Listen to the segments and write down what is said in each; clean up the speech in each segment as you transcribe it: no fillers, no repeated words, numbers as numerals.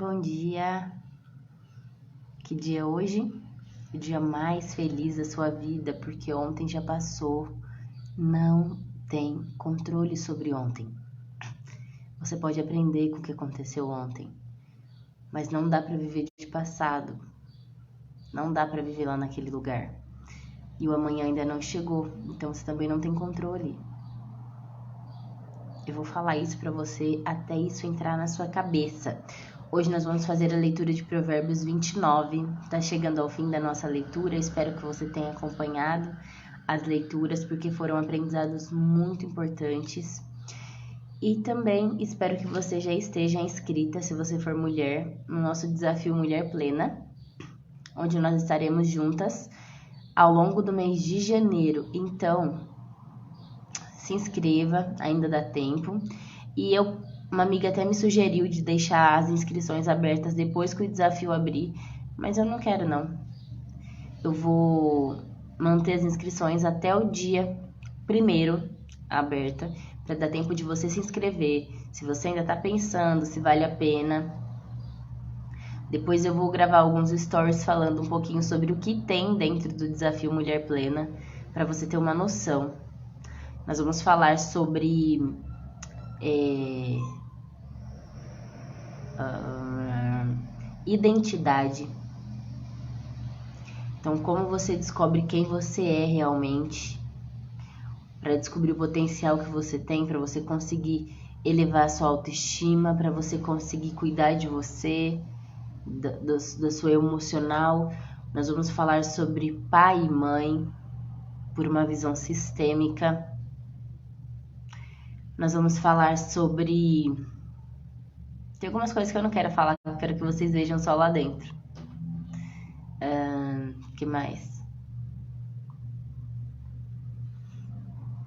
Bom dia, que dia é hoje? O dia mais feliz da sua vida, porque ontem já passou. Não tem controle sobre ontem. Você pode aprender com o que aconteceu ontem, mas não dá para viver de passado. Não dá para viver lá naquele lugar. E o amanhã ainda não chegou, então você também não tem controle. Eu vou falar isso para você até isso entrar na sua cabeça. Hoje nós vamos fazer a leitura de Provérbios 29. Tá chegando ao fim da nossa leitura. Espero que você tenha acompanhado as leituras, porque foram aprendizados muito importantes. E também espero que você já esteja inscrita, se você for mulher, no nosso desafio Mulher Plena, onde nós estaremos juntas ao longo do mês de janeiro. Então, se inscreva, ainda dá tempo. E uma amiga até me sugeriu de deixar as inscrições abertas depois que o desafio abrir, mas eu não quero não. Eu vou manter as inscrições até o dia 1º aberta, para dar tempo de você se inscrever. Se você ainda tá pensando se vale a pena. Depois eu vou gravar alguns stories falando um pouquinho sobre o que tem dentro do desafio Mulher Plena, para você ter uma noção. Nós vamos falar sobre identidade. Então, como você descobre quem você é realmente, para descobrir o potencial que você tem, para você conseguir elevar a sua autoestima, para você conseguir cuidar de você, da sua emocional. Nós vamos falar sobre pai e mãe, por uma visão sistêmica. Nós vamos falar sobre... Tem algumas coisas que eu não quero falar, que eu quero que vocês vejam só lá dentro. Que mais?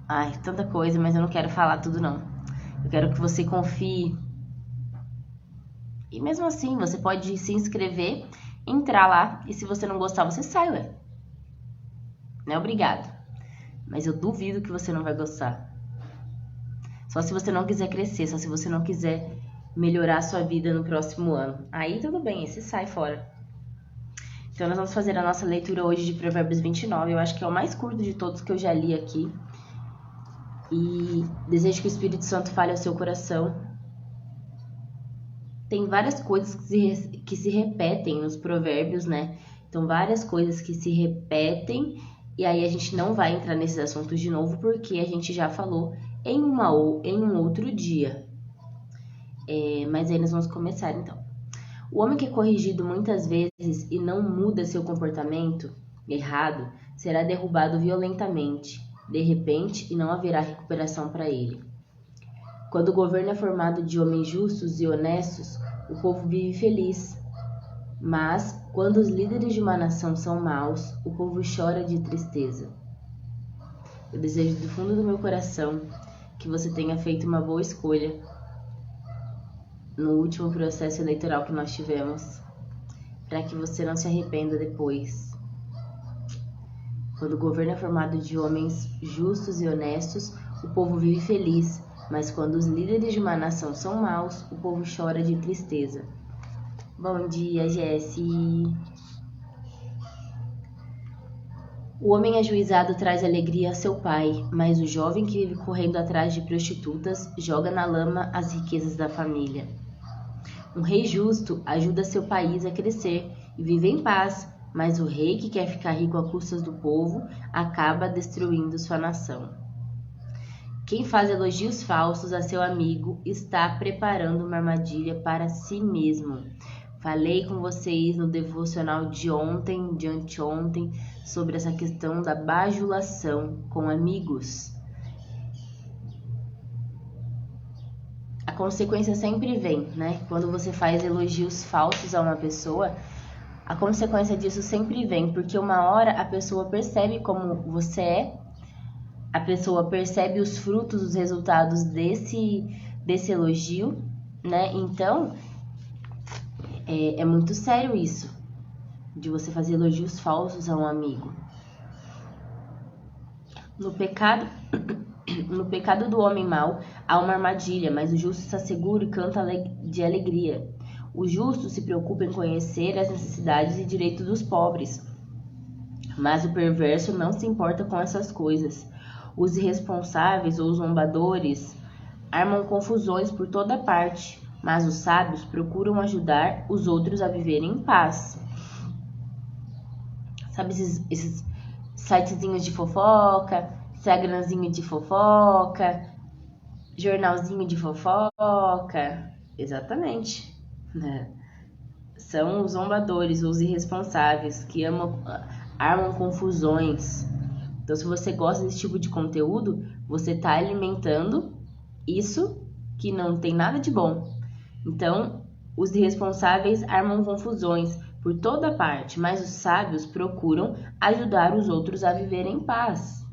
Ai, tanta coisa, mas eu não quero falar tudo não. Eu quero que você confie. E mesmo assim, você pode se inscrever, entrar lá, e se você não gostar, você sai, ué. Não é obrigado. Mas eu duvido que você não vai gostar. Só se você não quiser crescer, só se você não quiser melhorar a sua vida no próximo ano. Aí tudo bem, aí você sai fora. Então nós vamos fazer a nossa leitura hoje de Provérbios 29. Eu acho que é o mais curto de todos que eu já li aqui. E desejo que o Espírito Santo fale ao seu coração. Tem várias coisas que se repetem nos provérbios, né? Então, várias coisas que se repetem. E aí a gente não vai entrar nesses assuntos de novo, porque a gente já falou em um outro dia. Mas aí nós vamos começar, então. O homem que é corrigido muitas vezes e não muda seu comportamento errado, será derrubado violentamente, de repente, e não haverá recuperação para ele. Quando o governo é formado de homens justos e honestos, o povo vive feliz. Mas, quando os líderes de uma nação são maus, o povo chora de tristeza. Eu desejo do fundo do meu coração que você tenha feito uma boa escolha no último processo eleitoral que nós tivemos, para que você não se arrependa depois. Quando o governo é formado de homens justos e honestos, o povo vive feliz, mas quando os líderes de uma nação são maus, o povo chora de tristeza. Bom dia, Jessie. O homem ajuizado traz alegria a seu pai, mas o jovem que vive correndo atrás de prostitutas joga na lama as riquezas da família. Um rei justo ajuda seu país a crescer e vive em paz, mas o rei que quer ficar rico a custas do povo acaba destruindo sua nação. Quem faz elogios falsos a seu amigo está preparando uma armadilha para si mesmo. Falei com vocês no devocional de ontem, de anteontem, sobre essa questão da bajulação com amigos. A consequência sempre vem, né? Quando você faz elogios falsos a uma pessoa, a consequência disso sempre vem, porque uma hora a pessoa percebe como você é, a pessoa percebe os frutos, os resultados desse elogio, né? Então, é muito sério isso, de você fazer elogios falsos a um amigo. No pecado do homem mau há uma armadilha, mas o justo está seguro e canta de alegria. O justo se preocupa em conhecer as necessidades e direitos dos pobres, mas o perverso não se importa com essas coisas. Os irresponsáveis ou zombadores armam confusões por toda parte, mas os sábios procuram ajudar os outros a viverem em paz. Sabe esses sitezinhos de fofoca, Instagramzinho de fofoca, jornalzinho de fofoca? Exatamente. São os zombadores, os irresponsáveis, que armam confusões. Então, se você gosta desse tipo de conteúdo, você está alimentando isso que não tem nada de bom. Então, os irresponsáveis armam confusões por toda parte, mas os sábios procuram ajudar os outros a viverem em paz.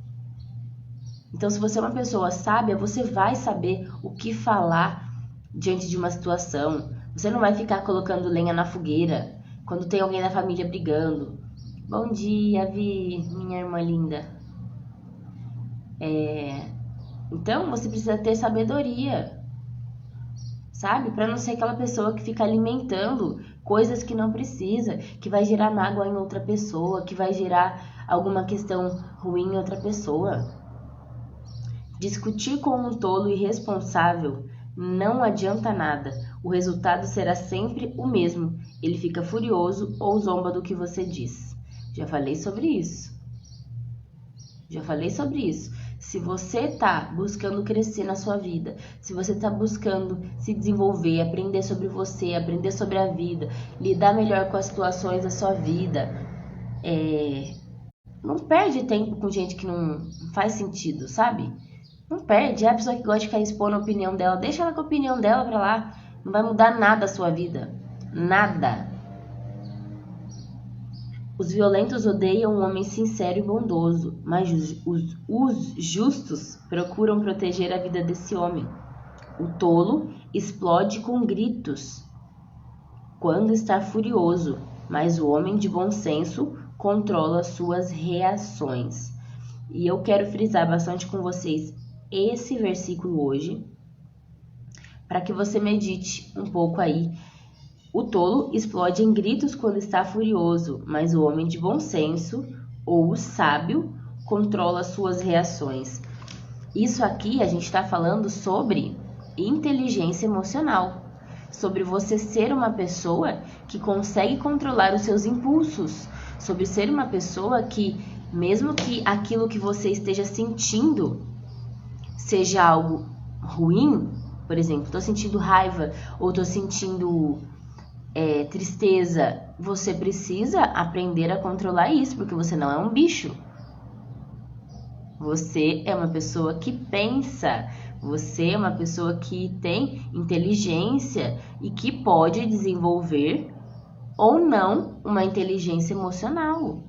Então, se você é uma pessoa sábia, você vai saber o que falar diante de uma situação. Você não vai ficar colocando lenha na fogueira quando tem alguém da família brigando. Bom dia, Vi, minha irmã linda. Então, você precisa ter sabedoria, sabe? Para não ser aquela pessoa que fica alimentando coisas que não precisa, que vai gerar mágoa em outra pessoa, que vai gerar alguma questão ruim em outra pessoa. Discutir com um tolo irresponsável não adianta nada. O resultado será sempre o mesmo. Ele fica furioso ou zomba do que você diz. Já falei sobre isso. Se você está buscando crescer na sua vida, se você está buscando se desenvolver, aprender sobre você, aprender sobre a vida, lidar melhor com as situações da sua vida, não perde tempo com gente que não faz sentido, sabe? Não perde. É a pessoa que gosta de ficar expondo a opinião dela. Deixa ela com a opinião dela pra lá. Não vai mudar nada a sua vida. Nada. Os violentos odeiam um homem sincero e bondoso, mas os justos procuram proteger a vida desse homem. O tolo explode com gritos quando está furioso, mas o homem de bom senso controla suas reações. E eu quero frisar bastante com vocês esse versículo hoje, para que você medite um pouco aí. O tolo explode em gritos quando está furioso, mas o homem de bom senso, ou o sábio, controla suas reações. Isso aqui a gente está falando sobre inteligência emocional, sobre você ser uma pessoa que consegue controlar os seus impulsos, sobre ser uma pessoa que, mesmo que aquilo que você esteja sentindo seja algo ruim, por exemplo, estou sentindo raiva ou estou sentindo tristeza, você precisa aprender a controlar isso, porque você não é um bicho. Você é uma pessoa que pensa, você é uma pessoa que tem inteligência e que pode desenvolver ou não uma inteligência emocional,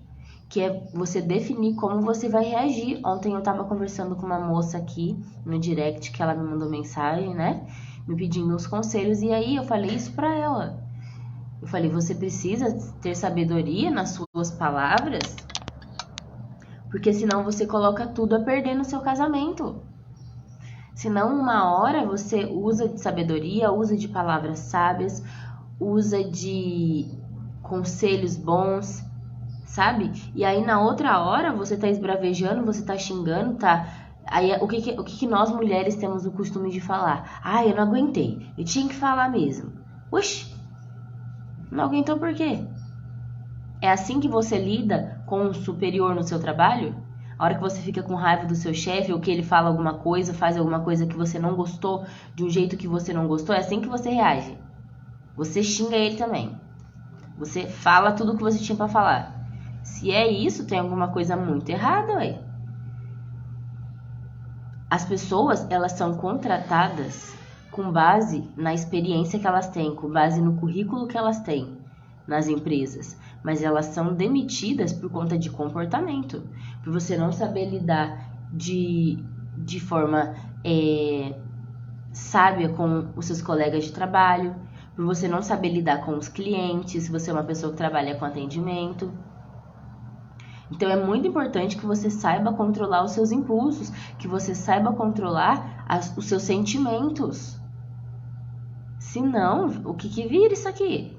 que é você definir como você vai reagir. Ontem eu estava conversando com uma moça aqui no direct, que ela me mandou mensagem, né, me pedindo uns conselhos, e aí eu falei isso para ela. Eu falei, você precisa ter sabedoria nas suas palavras, porque senão você coloca tudo a perder no seu casamento. Senão, uma hora você usa de sabedoria, usa de palavras sábias, usa de conselhos bons, sabe? E aí, na outra hora, você tá esbravejando, você tá xingando, tá... Aí, o que nós mulheres temos o costume de falar? Ah, eu não aguentei, eu tinha que falar mesmo. Oxi! Não aguentou por quê? É assim que você lida com um superior no seu trabalho? A hora que você fica com raiva do seu chefe, ou que ele fala alguma coisa, faz alguma coisa que você não gostou, de um jeito que você não gostou, é assim que você reage. Você xinga ele também. Você fala tudo o que você tinha pra falar. Se é isso, tem alguma coisa muito errada, ué. As pessoas, elas são contratadas com base na experiência que elas têm, com base no currículo que elas têm nas empresas, mas elas são demitidas por conta de comportamento, por você não saber lidar de forma sábia com os seus colegas de trabalho, por você não saber lidar com os clientes, se você é uma pessoa que trabalha com atendimento. Então, é muito importante que você saiba controlar os seus impulsos, que você saiba controlar os seus sentimentos. Se não, o que vira isso aqui?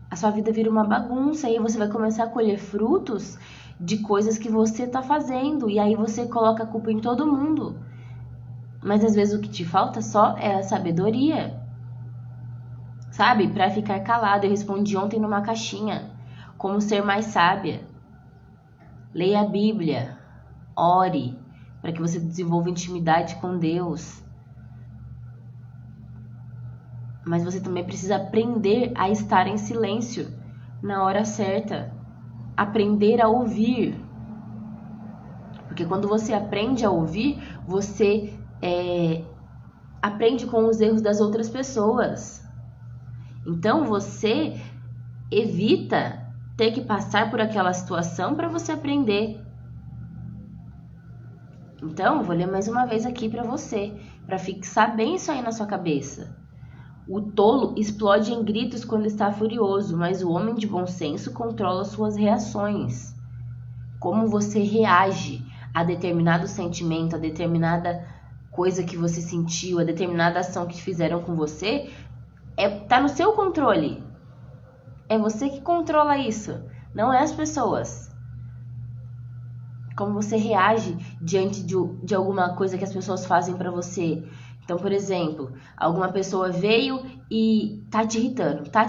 A sua vida vira uma bagunça e aí você vai começar a colher frutos de coisas que você tá fazendo. E aí você coloca a culpa em todo mundo. Mas às vezes o que te falta só é a sabedoria. Sabe? Pra ficar calado. Eu respondi ontem numa caixinha. Como ser mais sábia. Leia a Bíblia. Ore. Para que você desenvolva intimidade com Deus. Mas você também precisa aprender a estar em silêncio na hora certa. Aprender a ouvir. Porque quando você aprende a ouvir, você aprende com os erros das outras pessoas. Então você evita ter que passar por aquela situação para você aprender. Então, eu vou ler mais uma vez aqui para você, para fixar bem isso aí na sua cabeça. O tolo explode em gritos quando está furioso, mas o homem de bom senso controla suas reações. Como você reage a determinado sentimento, a determinada coisa que você sentiu, a determinada ação que fizeram com você, tá no seu controle. É você que controla isso, não é as pessoas. Como você reage diante de alguma coisa que as pessoas fazem pra você. Então, por exemplo, alguma pessoa veio e tá te irritando, tá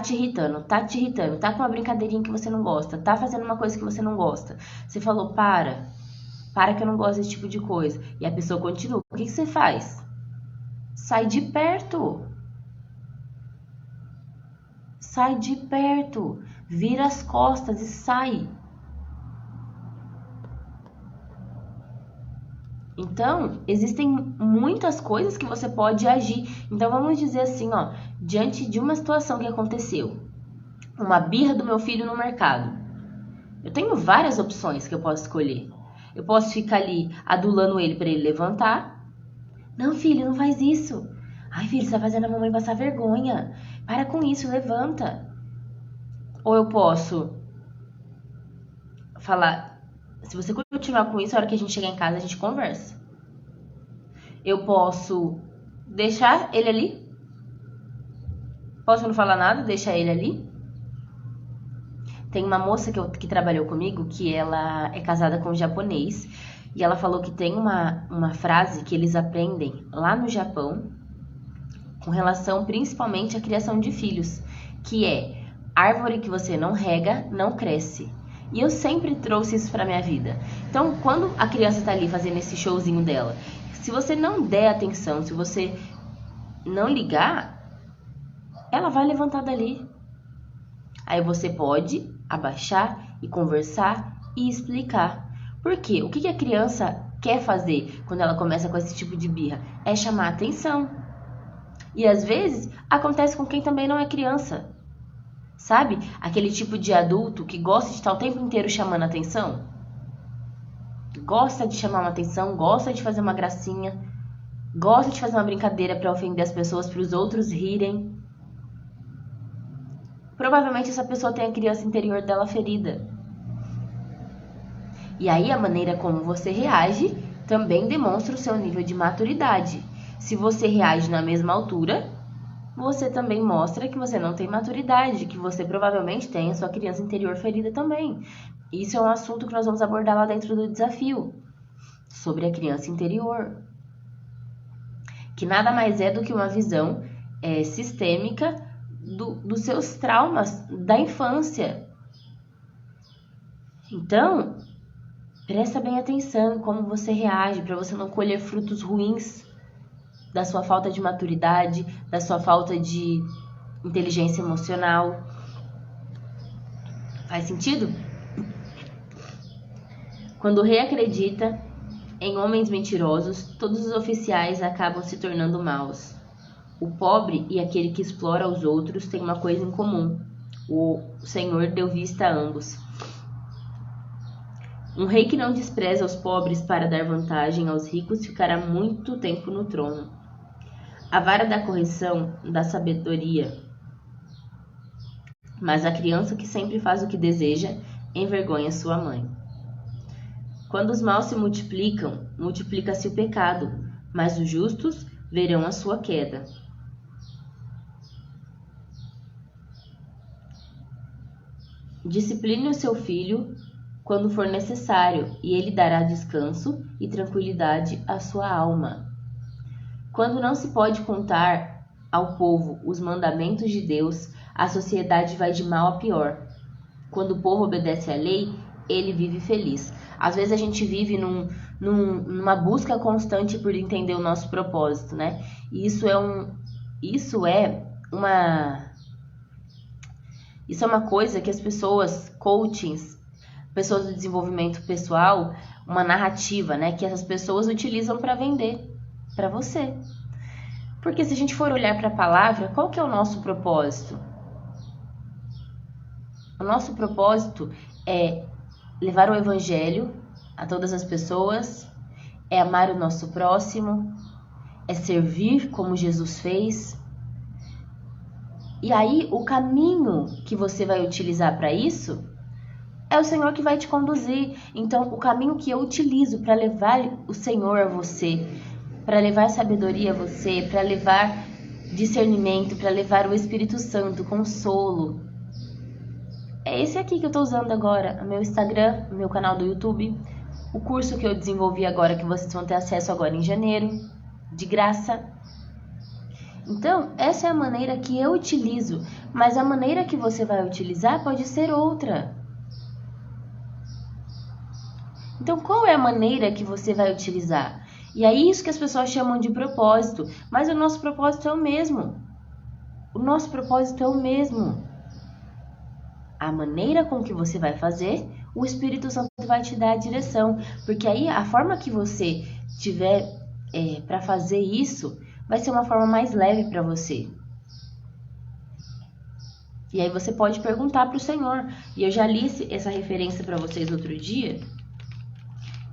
com uma brincadeirinha que você não gosta, tá fazendo uma coisa que você não gosta. Você falou, para que eu não gosto desse tipo de coisa. E a pessoa continua. O que você faz? Sai de perto. Sai de perto. Vira as costas e sai. Então, existem muitas coisas que você pode agir. Então, vamos dizer assim, ó, diante de uma situação que aconteceu, uma birra do meu filho no mercado, eu tenho várias opções que eu posso escolher. Eu posso ficar ali adulando ele para ele levantar. Não, filho, não faz isso. Ai, filho, você tá fazendo a mamãe passar vergonha. Para com isso, levanta. Ou eu posso falar, se você continuar com isso, a hora que a gente chegar em casa, a gente conversa. Eu posso deixar ele ali. Posso não falar nada, deixar ele ali. Tem uma moça que trabalhou comigo, que ela é casada com um japonês. E ela falou que tem uma frase que eles aprendem lá no Japão, com relação principalmente à criação de filhos, que é: árvore que você não rega, não cresce. E eu sempre trouxe isso pra minha vida. Então, quando a criança tá ali fazendo esse showzinho dela, se você não der atenção, se você não ligar, ela vai levantar dali. Aí você pode abaixar e conversar e explicar. Por quê? O que a criança quer fazer quando ela começa com esse tipo de birra? É chamar atenção. E às vezes acontece com quem também não é criança. Sabe? Aquele tipo de adulto que gosta de estar o tempo inteiro chamando atenção. Gosta de chamar uma atenção, gosta de fazer uma gracinha, gosta de fazer uma brincadeira para ofender as pessoas, para os outros rirem. Provavelmente essa pessoa tem a criança interior dela ferida. E aí a maneira como você reage também demonstra o seu nível de maturidade. Se você reage na mesma altura, você também mostra que você não tem maturidade, que você provavelmente tem a sua criança interior ferida também. Isso é um assunto que nós vamos abordar lá dentro do desafio, sobre a criança interior. Que nada mais é do que uma visão sistêmica dos seus traumas da infância. Então, presta bem atenção em como você reage, para você não colher frutos ruins da sua falta de maturidade, da sua falta de inteligência emocional. Faz sentido? Quando o rei acredita em homens mentirosos, todos os oficiais acabam se tornando maus. O pobre e aquele que explora os outros têm uma coisa em comum: o Senhor deu vista a ambos. Um rei que não despreza os pobres para dar vantagem aos ricos ficará muito tempo no trono. A vara da correção dá sabedoria, mas a criança que sempre faz o que deseja envergonha sua mãe. Quando os maus se multiplicam, multiplica-se o pecado, mas os justos verão a sua queda. Discipline o seu filho quando for necessário, e ele dará descanso e tranquilidade à sua alma. Quando não se pode contar ao povo os mandamentos de Deus, a sociedade vai de mal a pior. Quando o povo obedece à lei, ele vive feliz. Às vezes a gente vive numa busca constante por entender o nosso propósito, né? E isso é uma coisa que as pessoas, coachings, pessoas do desenvolvimento pessoal, uma narrativa, né, que essas pessoas utilizam para vender para você. Porque se a gente for olhar para a palavra, qual que é o nosso propósito? O nosso propósito é levar o evangelho a todas as pessoas, é amar o nosso próximo, é servir como Jesus fez. E aí, o caminho que você vai utilizar para isso é o Senhor que vai te conduzir. Então, o caminho que eu utilizo para levar o Senhor a você, para levar sabedoria a você, para levar discernimento, para levar o Espírito Santo, consolo, é esse aqui que eu estou usando agora, o meu Instagram, o meu canal do YouTube, o curso que eu desenvolvi agora, que vocês vão ter acesso agora em janeiro, de graça. Então, essa é a maneira que eu utilizo, mas a maneira que você vai utilizar pode ser outra. Então, qual é a maneira que você vai utilizar? E é isso que as pessoas chamam de propósito, mas o nosso propósito é o mesmo. O nosso propósito é o mesmo. A maneira com que você vai fazer, o Espírito Santo vai te dar a direção, porque aí a forma que você tiver para fazer isso vai ser uma forma mais leve para você. E aí você pode perguntar para o Senhor. E eu já li essa referência para vocês outro dia,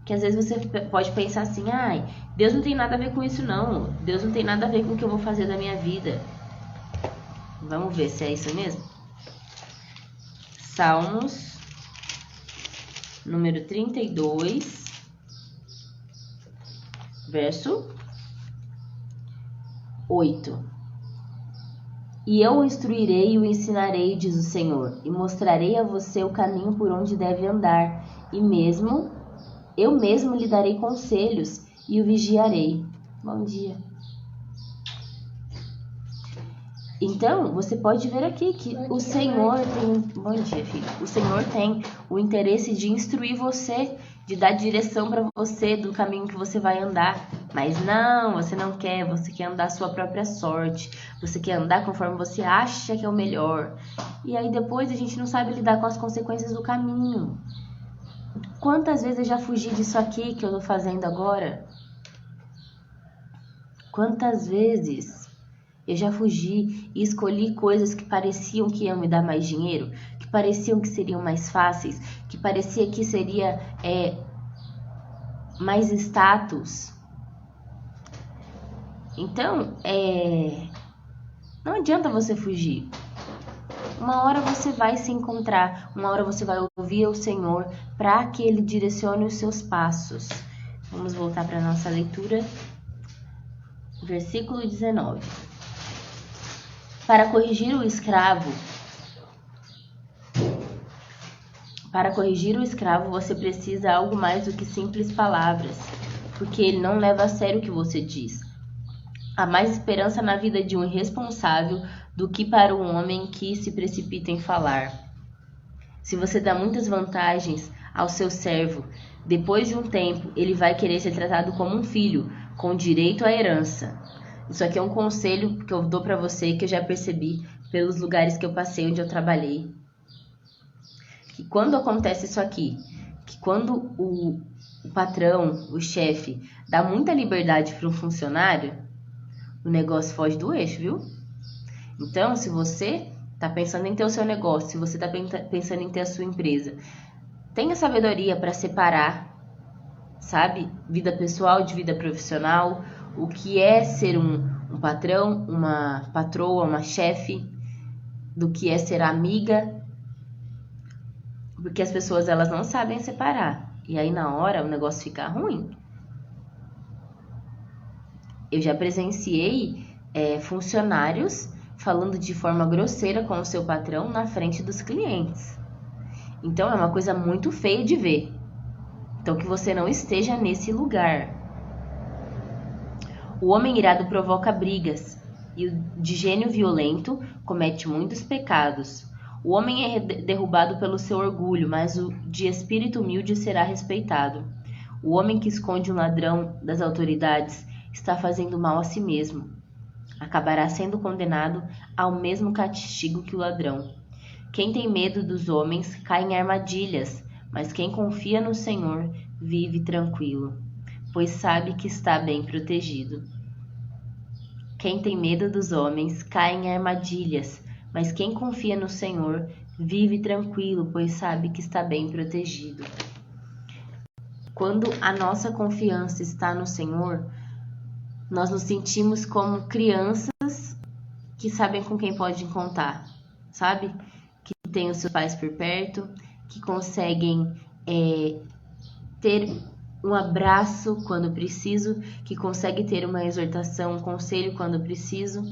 que às vezes você pode pensar assim, ai, Deus não tem nada a ver com isso não, Deus não tem nada a ver com o que eu vou fazer da minha vida. Vamos ver se é isso mesmo? Salmos, número 32, verso 8. E eu o instruirei e o ensinarei, diz o Senhor, e mostrarei a você o caminho por onde deve andar, e eu mesmo lhe darei conselhos e o vigiarei. Bom dia. Então, você pode ver aqui que o Senhor tem... Bom dia, filho. O Senhor tem o interesse de instruir você, de dar direção para você do caminho que você vai andar. Mas não, você não quer, você quer andar a sua própria sorte. Você quer andar conforme você acha que é o melhor. E aí depois a gente não sabe lidar com as consequências do caminho. Quantas vezes eu já fugi disso aqui que eu tô fazendo agora? Quantas vezes eu já fugi e escolhi coisas que pareciam que iam me dar mais dinheiro, que pareciam que seriam mais fáceis, que parecia que seria mais status. Então, não adianta você fugir. Uma hora você vai se encontrar, uma hora você vai ouvir o Senhor para que Ele direcione os seus passos. Vamos voltar para a nossa leitura. Versículo 19. Para corrigir o escravo, você precisa algo mais do que simples palavras, porque ele não leva a sério o que você diz. Há mais esperança na vida de um irresponsável do que para um homem que se precipita em falar. Se você dá muitas vantagens ao seu servo, depois de um tempo ele vai querer ser tratado como um filho, com direito à herança. Isso aqui é um conselho que eu dou para você, que eu já percebi pelos lugares que eu passei, onde eu trabalhei. Que quando acontece isso aqui, que quando o patrão, o chefe, dá muita liberdade para um funcionário, o negócio foge do eixo, viu? Então, se você está pensando em ter o seu negócio, se você está pensando em ter a sua empresa, tenha sabedoria para separar, sabe? Vida pessoal de vida profissional. O que é ser um patrão, uma patroa, uma chefe, do que é ser amiga, porque as pessoas elas não sabem separar, e aí na hora o negócio fica ruim. Eu já presenciei funcionários falando de forma grosseira com o seu patrão na frente dos clientes. Então é uma coisa muito feia de ver. Então que você não esteja nesse lugar. O homem irado provoca brigas, e o de gênio violento comete muitos pecados. O homem é derrubado pelo seu orgulho, mas o de espírito humilde será respeitado. O homem que esconde um ladrão das autoridades está fazendo mal a si mesmo. Acabará sendo condenado ao mesmo castigo que o ladrão. Quem tem medo dos homens cai em armadilhas, mas quem confia no Senhor vive tranquilo, pois sabe que está bem protegido. Quem tem medo dos homens cai em armadilhas, mas quem confia no Senhor vive tranquilo, pois sabe que está bem protegido. Quando a nossa confiança está no Senhor, nós nos sentimos como crianças que sabem com quem podem contar, sabe? Que tem os seus pais por perto, que conseguem ter um abraço quando preciso, que consegue ter uma exortação, um conselho quando preciso.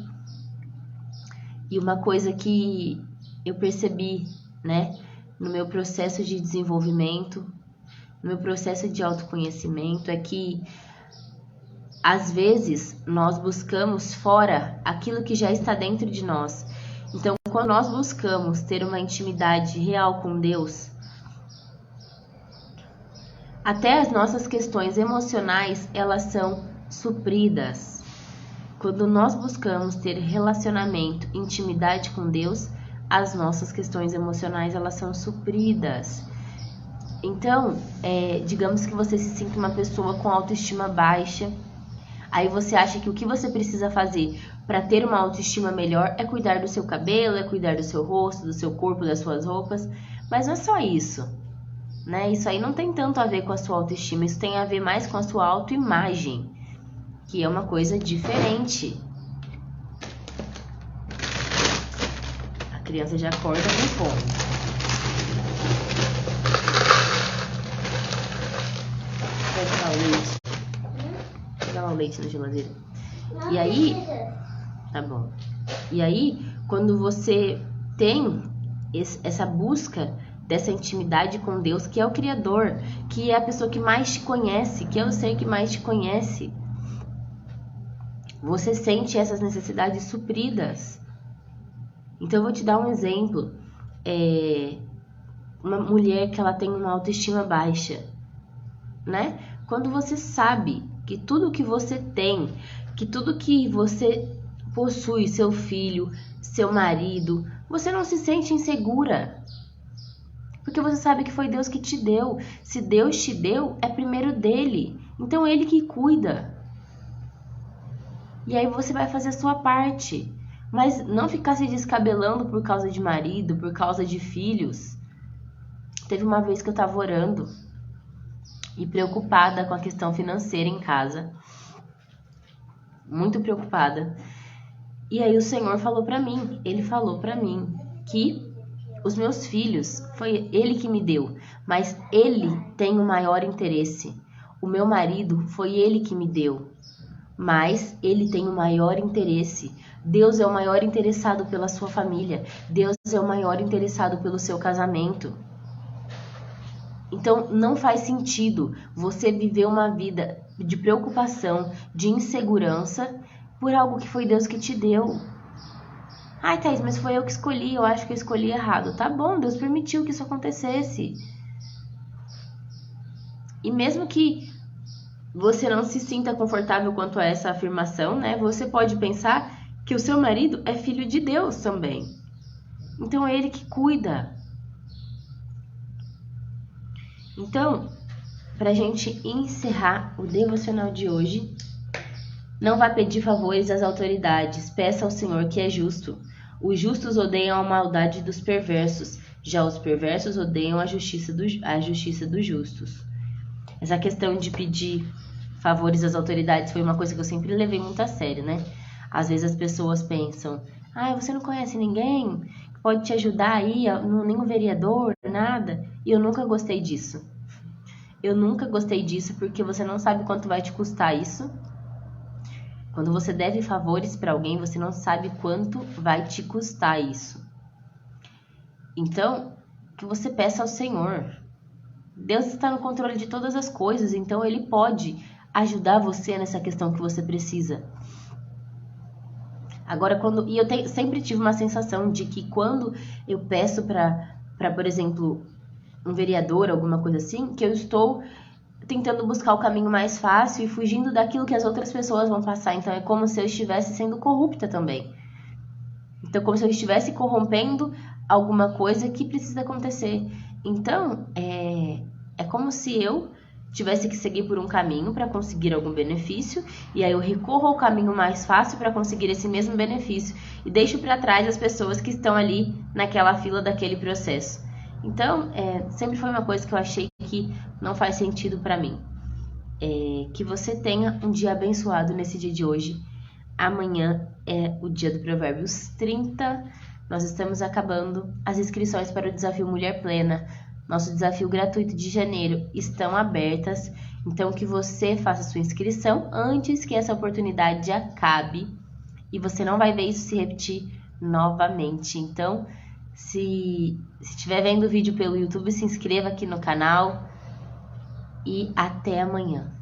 E uma coisa que eu percebi, né, no meu processo de desenvolvimento, no meu processo de autoconhecimento, é que às vezes nós buscamos fora aquilo que já está dentro de nós. Então, quando nós buscamos ter uma intimidade real com Deus, até as nossas questões emocionais, elas são supridas. Quando nós buscamos ter relacionamento, intimidade com Deus, as nossas questões emocionais, elas são supridas. Então, digamos que você se sinta uma pessoa com autoestima baixa, aí você acha que o que você precisa fazer para ter uma autoestima melhor é cuidar do seu cabelo, é cuidar do seu rosto, do seu corpo, das suas roupas, mas não é só isso, né? Isso aí não tem tanto a ver com a sua autoestima, isso tem a ver mais com a sua autoimagem, que é uma coisa diferente. A criança já acorda com fome. Vai pegar o leite. Vou pegar o leite na geladeira. E aí, tá bom. E aí, quando você tem essa busca dessa intimidade com Deus, que é o Criador, que é a pessoa que mais te conhece, que é o ser que mais te conhece, você sente essas necessidades supridas. Então eu vou te dar um exemplo. Uma mulher que ela tem uma autoestima baixa, né? Quando você sabe que tudo que você tem, que tudo que você possui, seu filho, seu marido, você não se sente insegura. Porque você sabe que foi Deus que te deu. Se Deus te deu, é primeiro dele. Então é ele que cuida. E aí você vai fazer a sua parte. Mas não ficar se descabelando por causa de marido, por causa de filhos. Teve uma vez que eu tava orando e preocupada com a questão financeira em casa. Muito preocupada. E aí o Senhor falou pra mim. Ele falou pra mim que os meus filhos, foi ele que me deu. Mas ele tem o maior interesse. O meu marido, foi ele que me deu. Mas ele tem o maior interesse. Deus é o maior interessado pela sua família. Deus é o maior interessado pelo seu casamento. Então, não faz sentido você viver uma vida de preocupação, de insegurança, por algo que foi Deus que te deu. Ai, Thaís, mas foi eu que escolhi, eu acho que eu escolhi errado. Tá bom, Deus permitiu que isso acontecesse. E mesmo que você não se sinta confortável quanto a essa afirmação, né? Você pode pensar que o seu marido é filho de Deus também. Então é ele que cuida. Então, pra gente encerrar o devocional de hoje, não vá pedir favores às autoridades, peça ao Senhor que é justo. Os justos odeiam a maldade dos perversos, já os perversos odeiam a justiça dos justos. Essa questão de pedir favores às autoridades foi uma coisa que eu sempre levei muito a sério, né? Às vezes as pessoas pensam, você não conhece ninguém que pode te ajudar aí, nenhum vereador, nada. E eu nunca gostei disso. Eu nunca gostei disso porque você não sabe quanto vai te custar isso. Quando você deve favores para alguém, você não sabe quanto vai te custar isso. Então, que você peça ao Senhor. Deus está no controle de todas as coisas, então Ele pode ajudar você nessa questão que você precisa. Agora, sempre tive uma sensação de que quando eu peço para, por exemplo, um vereador, alguma coisa assim, que eu estou tentando buscar o caminho mais fácil e fugindo daquilo que as outras pessoas vão passar. Então, é como se eu estivesse sendo corrupta também. Então, como se eu estivesse corrompendo alguma coisa que precisa acontecer. Então, é como se eu tivesse que seguir por um caminho para conseguir algum benefício, e aí eu recorro ao caminho mais fácil para conseguir esse mesmo benefício e deixo para trás as pessoas que estão ali naquela fila daquele processo. Então, sempre foi uma coisa que eu achei que não faz sentido para mim. Que você tenha um dia abençoado nesse dia de hoje. Amanhã é o dia do Provérbios 30. Nós estamos acabando as inscrições para o Desafio Mulher Plena. Nosso desafio gratuito de janeiro estão abertas. Então, que você faça sua inscrição antes que essa oportunidade acabe. E você não vai ver isso se repetir novamente. Então, se estiver vendo o vídeo pelo YouTube, se inscreva aqui no canal. E até amanhã.